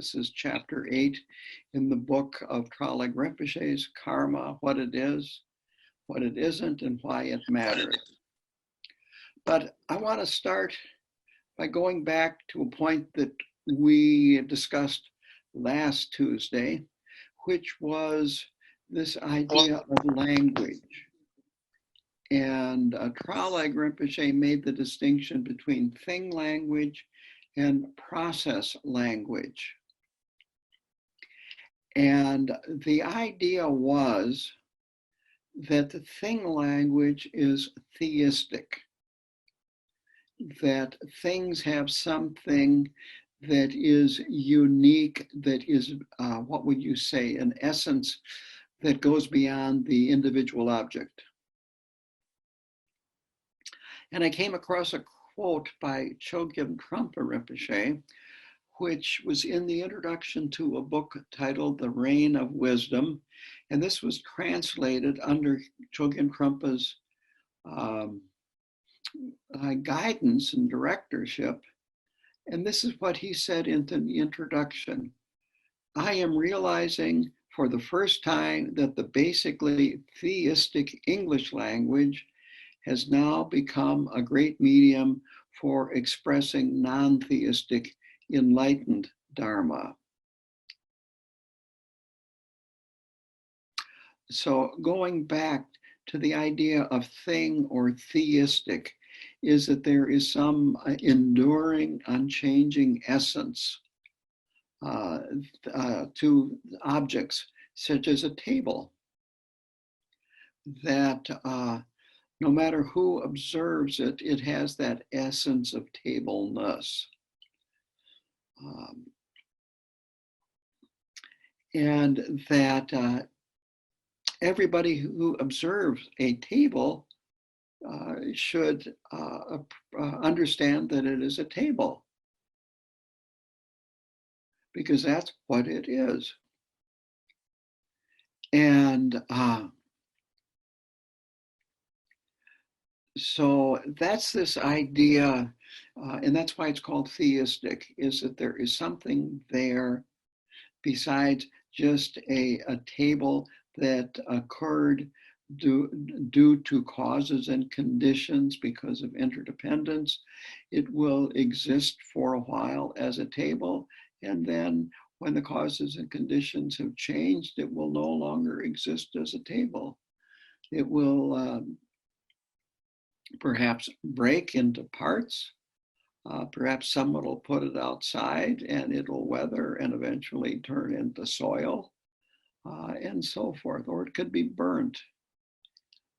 This is chapter 8 in the book of Traleg Rinpoche's Karma, what it is, what it isn't, and why it matters. But I want to start by going back to a point that we discussed last Tuesday, which was this idea of language. And Traleg Rinpoche made the distinction between thing language and process language. And the idea was that the thing language is theistic, that things have something that is unique, that is, what would you say, an essence that goes beyond the individual object. And I came across a quote by Chogyam Trungpa Rinpoche, which was in the introduction to a book titled The Reign of Wisdom. And this was translated under Chogyam Trungpa's guidance and directorship. And this is what he said in the introduction. I am realizing for the first time that the basically theistic English language has now become a great medium for expressing non-theistic enlightened Dharma. So going back to the idea of thing or theistic is that there is some enduring, unchanging essence to objects, such as a table, that no matter who observes it, it has that essence of tableness. And that everybody who observes a table should understand that it is a table, because that's what it is. And so that's this idea, and that's why it's called theistic, is that there is something there besides just a table that occurred due to causes and conditions because of interdependence. It will exist for a while as a table, and then when the causes and conditions have changed, it will no longer exist as a table. It will perhaps break into parts. Perhaps someone will put it outside and it'll weather and eventually turn into soil and so forth. Or it could be burnt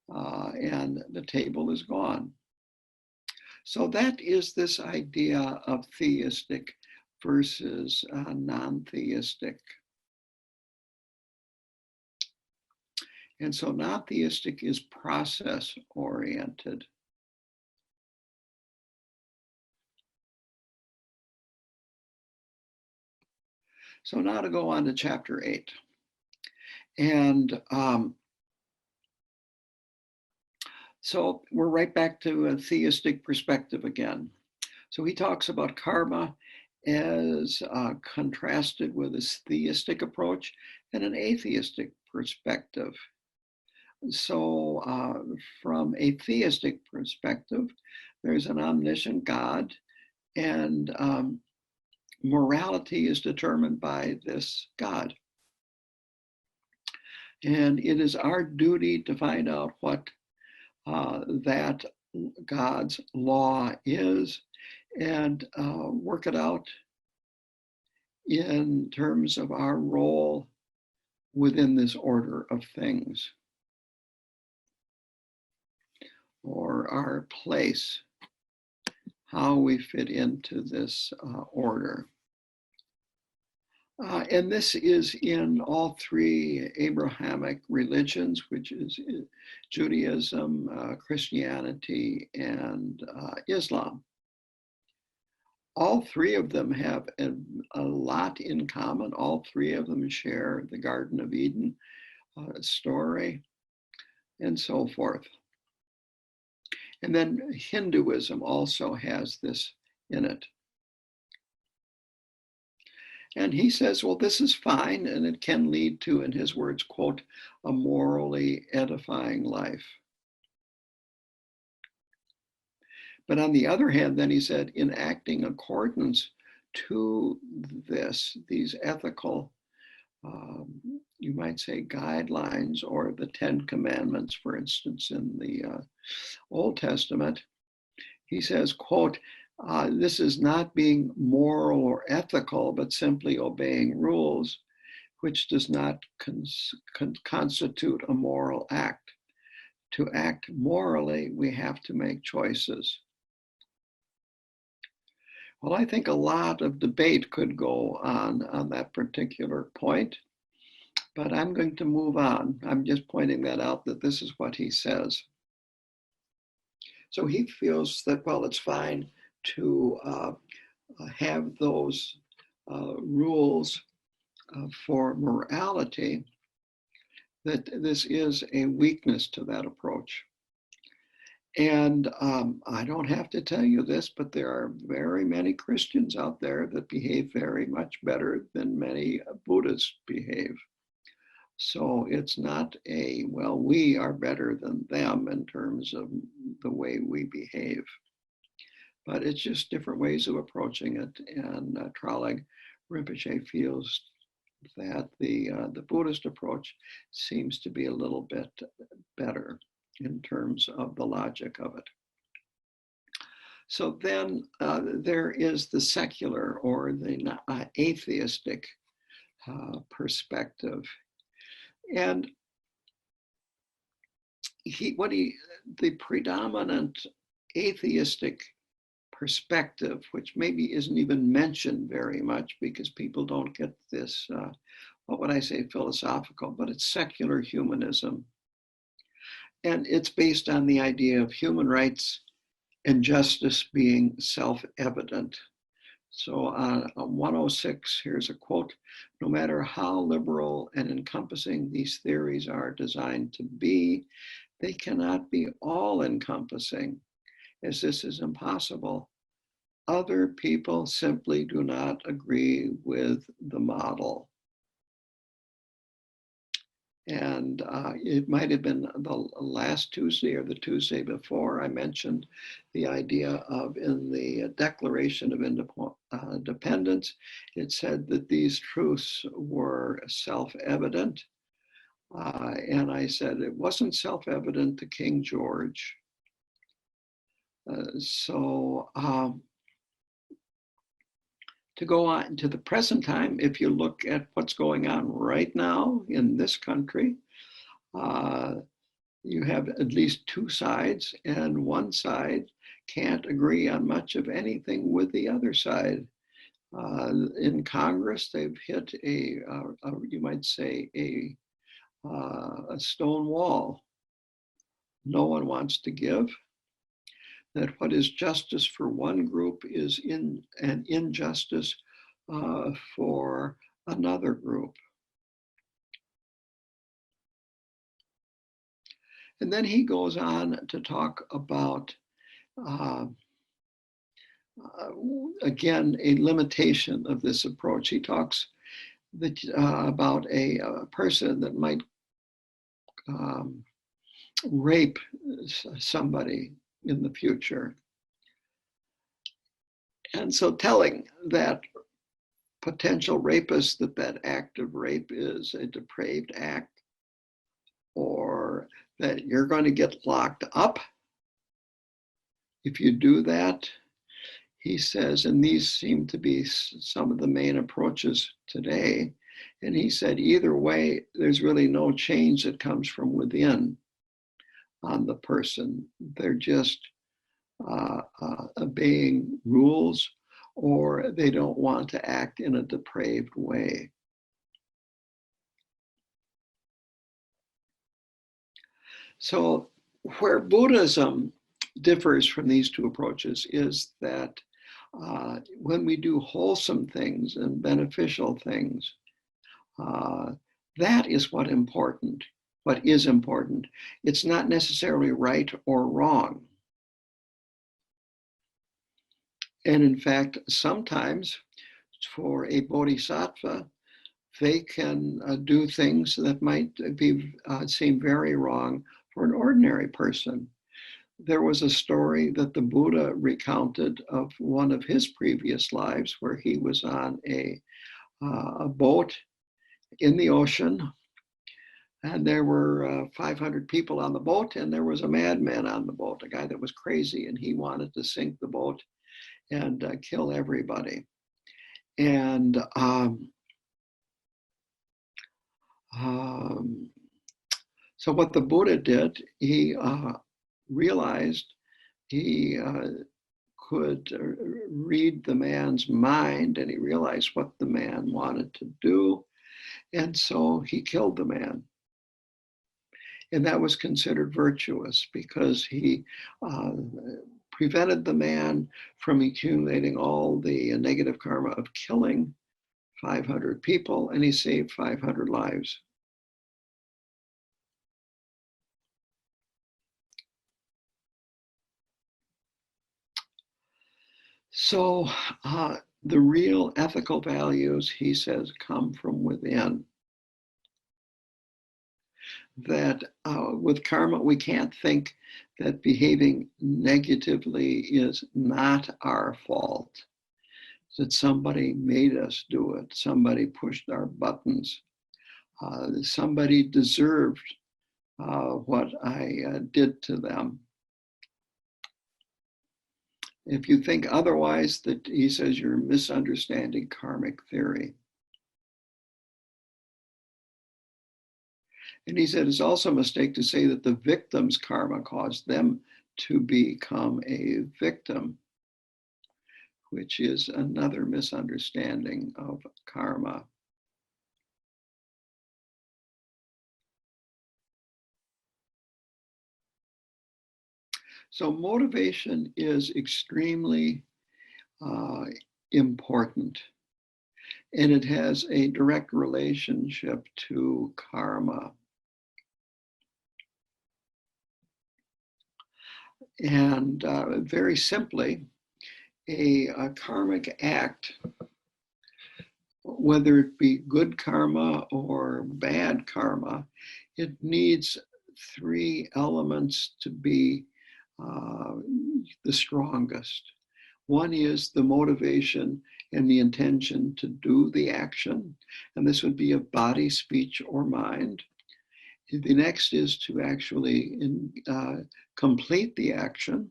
and the table is gone. So that is this idea of theistic versus non-theistic. And so non-theistic is process-oriented. So now to go on to chapter 8. And so we're right back to a theistic perspective again. So he talks about karma as contrasted with this theistic approach and an atheistic perspective. So from a theistic perspective, there's an omniscient God, and morality is determined by this God. And it is our duty to find out what that God's law is and work it out in terms of our role within this order of things, or our place, how we fit into this order. And this is in all three Abrahamic religions, which is Judaism, Christianity, and Islam. All three of them have a lot in common. All three of them share the Garden of Eden story, and so forth. And then Hinduism also has this in it. And he says, well, this is fine, and it can lead to, in his words, quote, a morally edifying life. But on the other hand, then he said, in acting accordance to these ethical, you might say, guidelines, or the 10 Commandments, for instance, in the Old Testament, he says, quote, this is not being moral or ethical, but simply obeying rules, which does not constitute a moral act. To act morally, we have to make choices. Well, I think a lot of debate could go on that particular point, but I'm going to move on. I'm just pointing that out, that this is what he says. So he feels that, well, it's fine to have those rules for morality, that this is a weakness to that approach. And I don't have to tell you this, but there are very many Christians out there that behave very much better than many Buddhists behave. So it's not well, we are better than them in terms of the way we behave. But it's just different ways of approaching it. And Traleg Rinpoche feels that the Buddhist approach seems to be a little bit better in terms of the logic of it. So then there is the secular or the atheistic perspective. And the predominant atheistic perspective, which maybe isn't even mentioned very much because people don't get this, what would I say, philosophical, but it's secular humanism. And it's based on the idea of human rights and justice being self-evident. So on 106, here's a quote: no matter how liberal and encompassing these theories are designed to be, they cannot be all-encompassing, as this is impossible. Other people simply do not agree with the model. And it might have been the last Tuesday or the Tuesday before, I mentioned the idea of, in the Declaration of Independence, it said that these truths were self-evident. And I said it wasn't self-evident to King George. To go on to the present time, if you look at what's going on right now in this country, you have at least two sides, and one side can't agree on much of anything with the other side. In Congress, they've hit you might say, a stone wall. No one wants to give. That what is justice for one group is an injustice for another group. And then he goes on to talk about, again, a limitation of this approach. He talks about a person that might rape somebody in the future. And so telling that potential rapist that act of rape is a depraved act, or that you're going to get locked up if you do that, he says, and these seem to be some of the main approaches today, and he said either way, there's really no change that comes from within on the person. They're just obeying rules, or they don't want to act in a depraved way. So where Buddhism differs from these two approaches is that when we do wholesome things and beneficial things, that is what is important. It's not necessarily right or wrong. And in fact, sometimes for a bodhisattva, they can do things that might seem very wrong for an ordinary person. There was a story that the Buddha recounted of one of his previous lives where he was on a boat in the ocean, and there were 500 people on the boat, and there was a madman on the boat, a guy that was crazy, and he wanted to sink the boat and kill everybody. And so what the Buddha did, he realized he could read the man's mind, and he realized what the man wanted to do, and so he killed the man. And that was considered virtuous because he prevented the man from accumulating all the negative karma of killing 500 people, and he saved 500 lives. So the real ethical values, he says, come from within. That with karma, we can't think that behaving negatively is not our fault, that somebody made us do it, somebody pushed our buttons, somebody deserved what I did to them. If you think otherwise, that he says you're misunderstanding karmic theory. And he said it's also a mistake to say that the victim's karma caused them to become a victim, which is another misunderstanding of karma. So motivation is extremely important, and it has a direct relationship to karma. And very simply, a karmic act, whether it be good karma or bad karma, it needs three elements to be the strongest. One is the motivation and the intention to do the action, and this would be of body, speech, or mind. The next is to actually complete the action.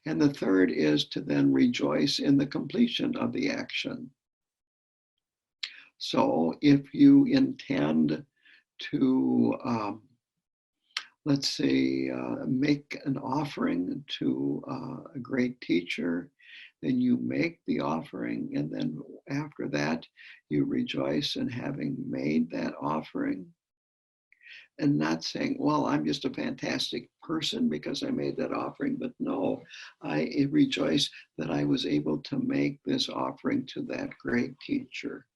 And the third is to then rejoice in the completion of the action. So if you intend to, let's say, make an offering to a great teacher, then you make the offering, and then after that, you rejoice in having made that offering. And not saying, well, I'm just a fantastic person because I made that offering, but no, I rejoice that I was able to make this offering to that great teacher.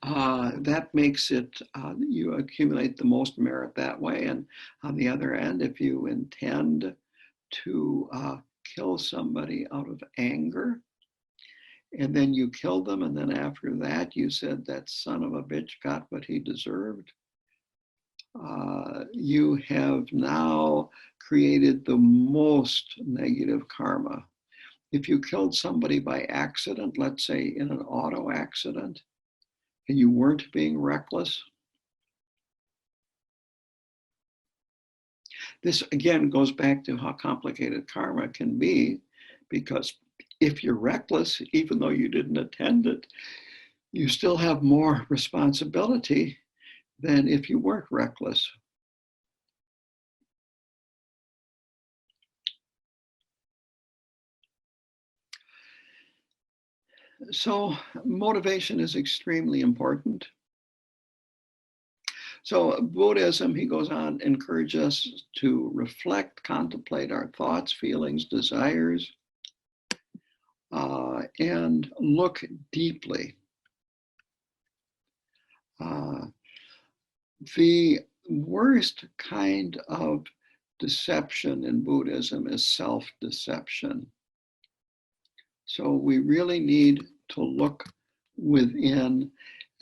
That makes it, you accumulate the most merit that way. And on the other end, if you intend to kill somebody out of anger, and then you killed them, and then after that you said that son of a bitch got what he deserved, you have now created the most negative karma. If you killed somebody by accident, let's say in an auto accident, and you weren't being reckless, this again goes back to how complicated karma can be, because if you're reckless, even though you didn't intend it, you still have more responsibility than if you weren't reckless. So motivation is extremely important. So Buddhism, he goes on, encourages us to reflect, contemplate our thoughts, feelings, desires, and look deeply. The worst kind of deception in Buddhism is self-deception. So we really need to look within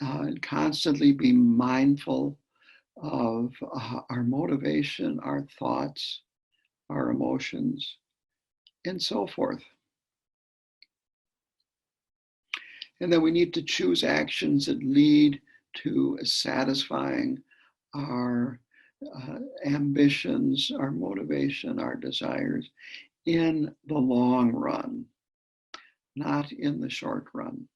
and constantly be mindful of our motivation, our thoughts, our emotions, and so forth. And then we need to choose actions that lead to satisfying our ambitions, our motivation, our desires in the long run, not in the short run.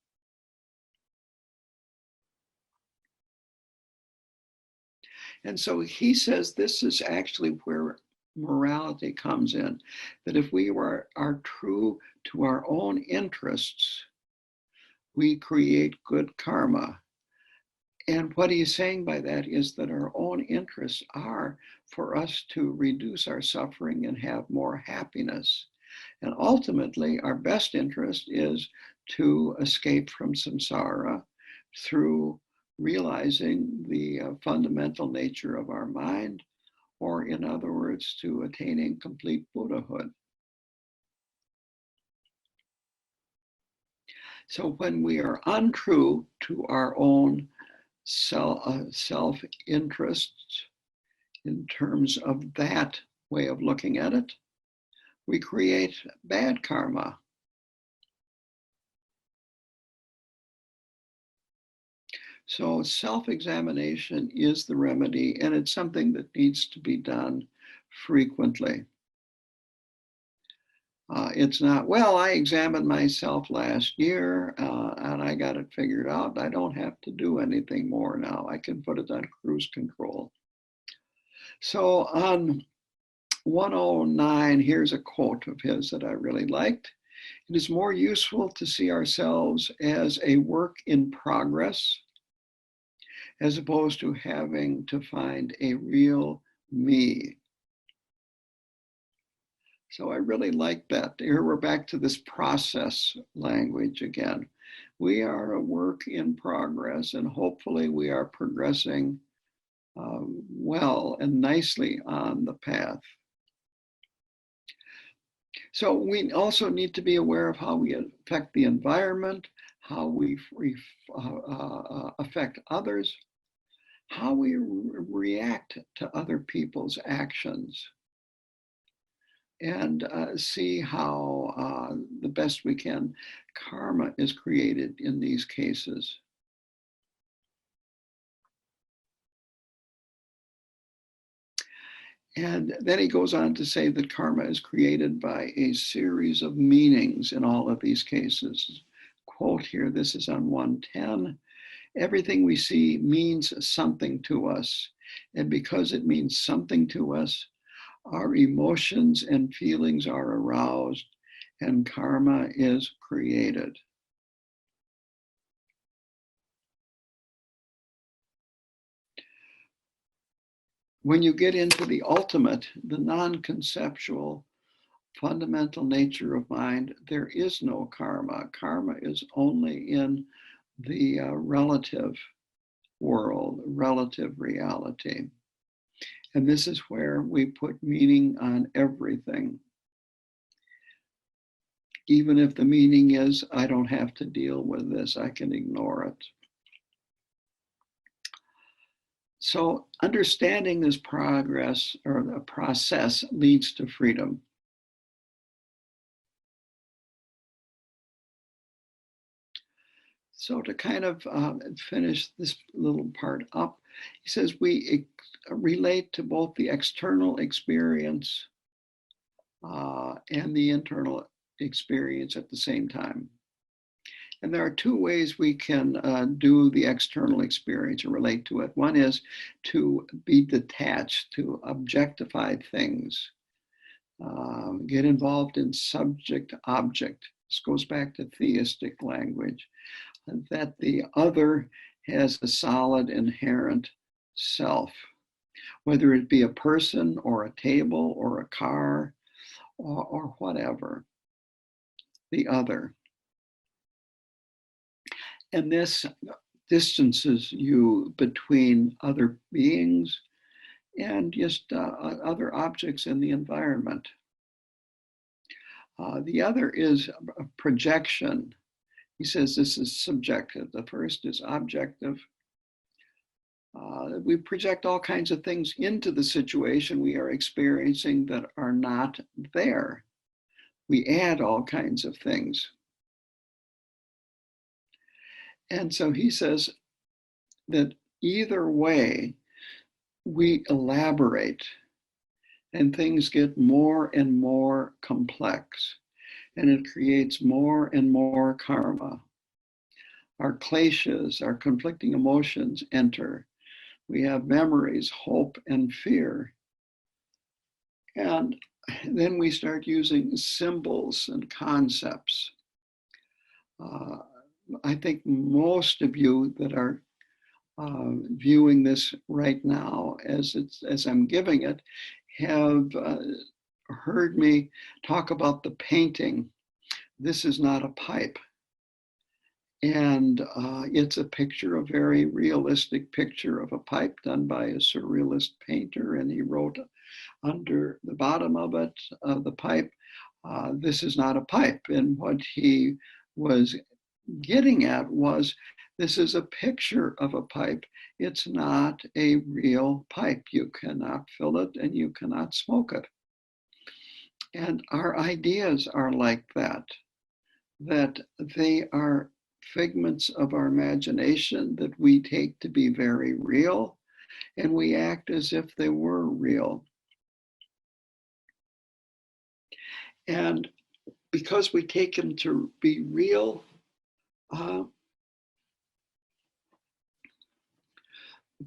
And so he says this is actually where morality comes in, that if we are true to our own interests, we create good karma. And what he's saying by that is that our own interests are for us to reduce our suffering and have more happiness. And ultimately, our best interest is to escape from samsara through realizing the fundamental nature of our mind, or in other words, to attaining complete Buddhahood. So when we are untrue to our own self-interest in terms of that way of looking at it, we create bad karma. So self-examination is the remedy, and it's something that needs to be done frequently. It's not, well, I examined myself last year and I got it figured out. I don't have to do anything more now. I can put it on cruise control. So on 109, here's a quote of his that I really liked. It is more useful to see ourselves as a work in progress as opposed to having to find a real me. So I really like that. Here we're back to this process language again. We are a work in progress, and hopefully we are progressing well and nicely on the path. So we also need to be aware of how we affect the environment, how we affect others, how we react to other people's actions, and see how the best we can karma is created in these cases. And then he goes on to say that karma is created by a series of meanings in all of these cases. Quote here, this is on 110. Everything we see means something to us. And because it means something to us, our emotions and feelings are aroused and karma is created. When you get into the ultimate, the non-conceptual, fundamental nature of mind, there is no karma. Karma is only in the relative world, relative reality. And this is where we put meaning on everything. Even if the meaning is, I don't have to deal with this, I can ignore it. So understanding this progress or the process leads to freedom. So to kind of finish this little part up, he says we relate to both the external experience and the internal experience at the same time. And there are two ways we can do the external experience or relate to it. One is to be detached, to objectify things, get involved in subject-object. This goes back to theistic language, that the other has a solid inherent self, whether it be a person or a table or a car or whatever, the other. And this distances you between other beings and just other objects in the environment. The other is a projection. He says this is subjective. The first is objective. We project all kinds of things into the situation we are experiencing that are not there. We add all kinds of things. And so he says that either way, we elaborate and things get more and more complex, and it creates more and more karma. Our kleshas, our conflicting emotions enter. We have memories, hope, and fear. And then we start using symbols and concepts. I think most of you that are viewing this right now as I'm giving it have heard me talk about the painting, "This is not a pipe." And it's a picture, a very realistic picture of a pipe done by a surrealist painter. And he wrote under the bottom of it, the pipe, "This is not a pipe." And what he was getting at was, this is a picture of a pipe. It's not a real pipe. You cannot fill it and you cannot smoke it. And our ideas are like that they are figments of our imagination that we take to be very real, and we act as if they were real. And because we take them to be real,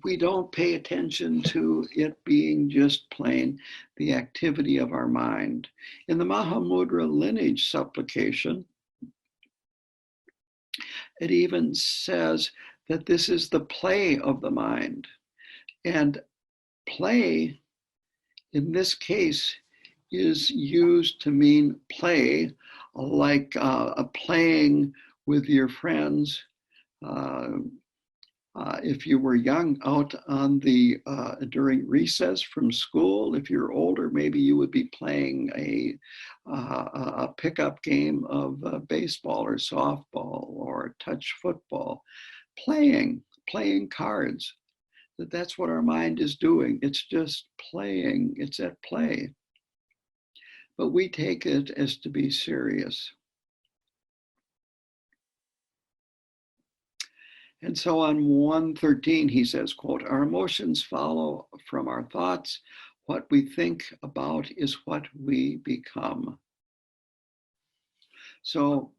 we don't pay attention to it being just plain the activity of our mind. In the Mahamudra lineage supplication, it even says that this is the play of the mind. And play, in this case, is used to mean play, like playing with your friends. If you were young, out on during recess from school. If you're older, maybe you would be playing a pickup game of baseball or softball or touch football. Playing cards. That's what our mind is doing. It's just playing. It's at play. But we take it as to be serious. And so on 113, he says, quote, "Our emotions follow from our thoughts. What we think about is what we become." So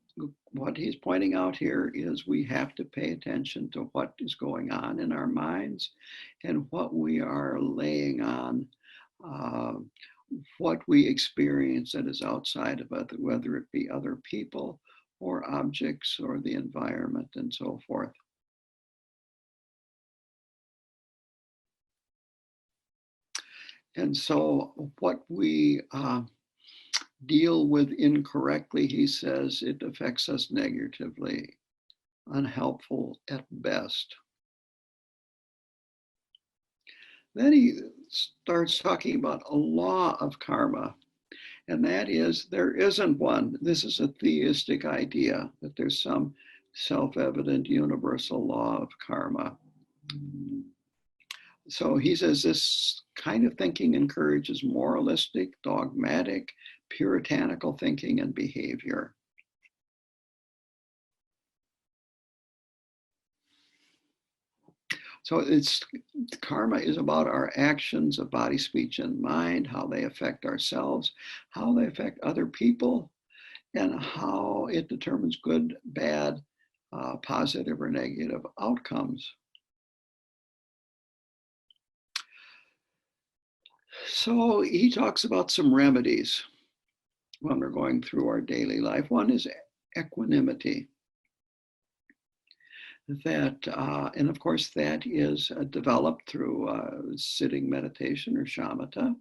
what he's pointing out here is we have to pay attention to what is going on in our minds and what we are laying on, what we experience that is outside of it, whether it be other people or objects or the environment and so forth. And so what we deal with incorrectly, he says, it affects us negatively, unhelpful at best. Then he starts talking about a law of karma, and that is there isn't one. This is a theistic idea that there's some self-evident universal law of karma. So he says this kind of thinking encourages moralistic, dogmatic, puritanical thinking and behavior. So karma is about our actions of body, speech, and mind, how they affect ourselves, how they affect other people, and how it determines good, bad, positive, or negative outcomes. So he talks about some remedies when we're going through our daily life. One is equanimity. And of course, that is developed through sitting meditation or shamatha.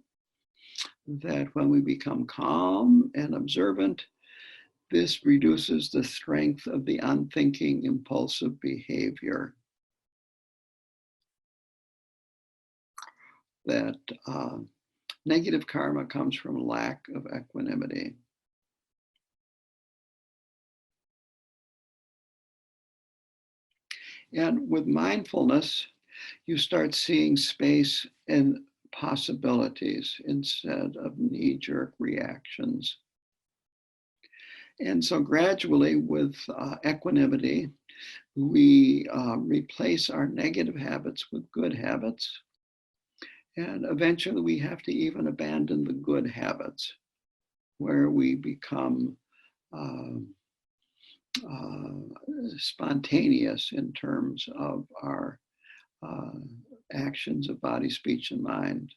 That when we become calm and observant, this reduces the strength of the unthinking, impulsive behavior. that negative karma comes from lack of equanimity. And with mindfulness, you start seeing space and possibilities instead of knee-jerk reactions. And so gradually with equanimity, we replace our negative habits with good habits. And eventually we have to even abandon the good habits where we become spontaneous in terms of our actions of body, speech, and mind.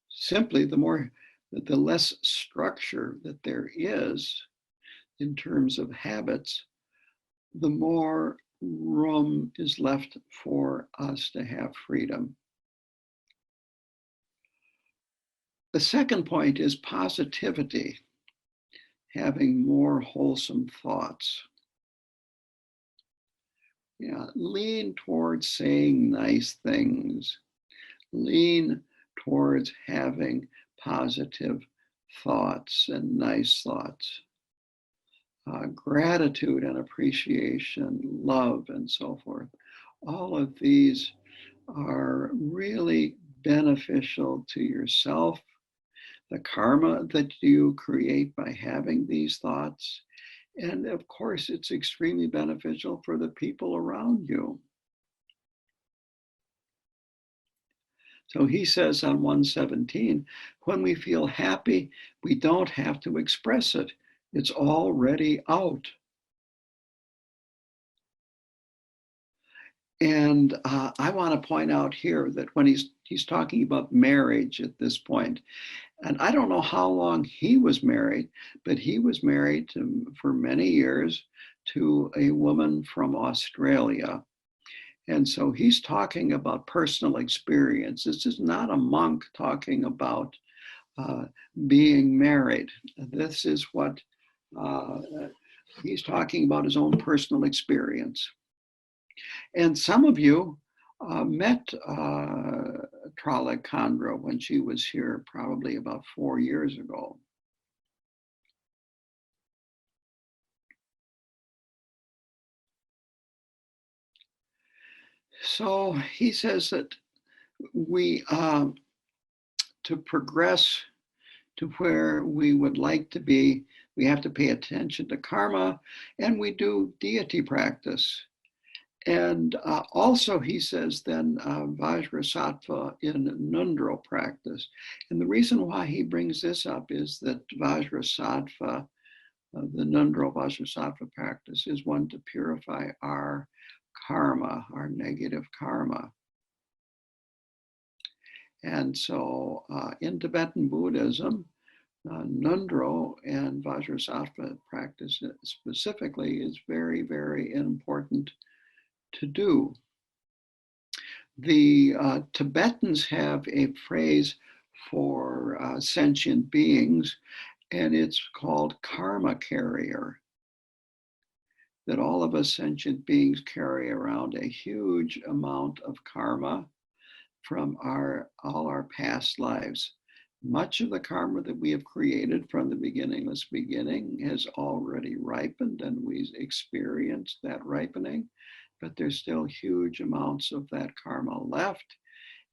Simply, the less structure that there is in terms of habits, the more room is left for us to have freedom. The second point is positivity, having more wholesome thoughts. Yeah, lean towards saying nice things. Lean towards having positive thoughts and nice thoughts. Gratitude and appreciation, love, and so forth. All of these are really beneficial to yourself, the karma that you create by having these thoughts. And of course, it's extremely beneficial for the people around you. So he says on 117, when we feel happy, we don't have to express it. It's already out. And I want to point out here that when he's talking about marriage at this point, and I don't know how long he was married, but he was married for many years to a woman from Australia. And so he's talking about personal experience. This is not a monk talking about being married. This is what he's talking about, his own personal experience. And some of you met Traleg Rinpoche when she was here probably about 4 years ago. So he says that we, to progress to where we would like to be, we have to pay attention to karma, and we do deity practice. And also he says then Vajrasattva in Nundro practice. And the reason why he brings this up is that Vajrasattva, the Nundro Vajrasattva practice, is one to purify our karma, our negative karma. And so in Tibetan Buddhism, Nundro and Vajrasattva practice specifically is very, very important to do. The Tibetans have a phrase for sentient beings, and it's called karma carrier. That all of us sentient beings carry around a huge amount of karma from all our past lives. Much of the karma that we have created from the beginningless beginning has already ripened, and we experienced that ripening, but there's still huge amounts of that karma left.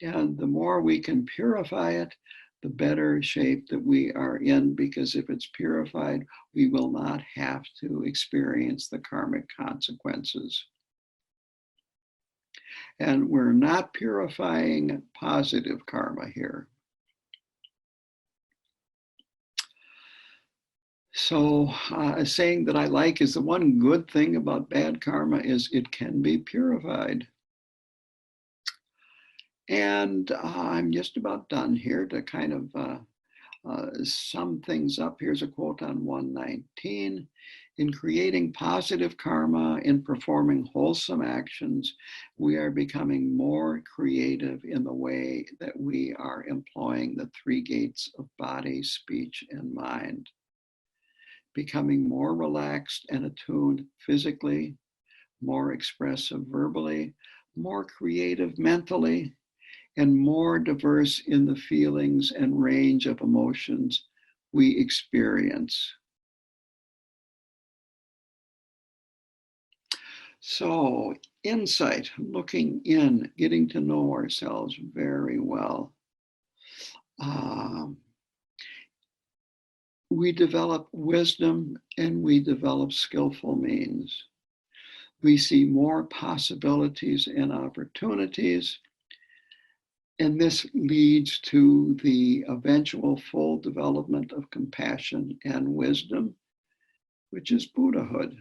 And the more we can purify it, the better shape that we are in, because if it's purified, we will not have to experience the karmic consequences. And we're not purifying positive karma here. So a saying that I like is the one good thing about bad karma is it can be purified. And I'm just about done here to kind of sum things up. Here's a quote on 119. In creating positive karma, in performing wholesome actions, we are becoming more creative in the way that we are employing the three gates of body, speech, and mind. Becoming more relaxed and attuned physically, more expressive verbally, more creative mentally, and more diverse in the feelings and range of emotions we experience. So, insight, looking in, getting to know ourselves very well. We develop wisdom and we develop skillful means. We see more possibilities and opportunities, and this leads to the eventual full development of compassion and wisdom, which is Buddhahood.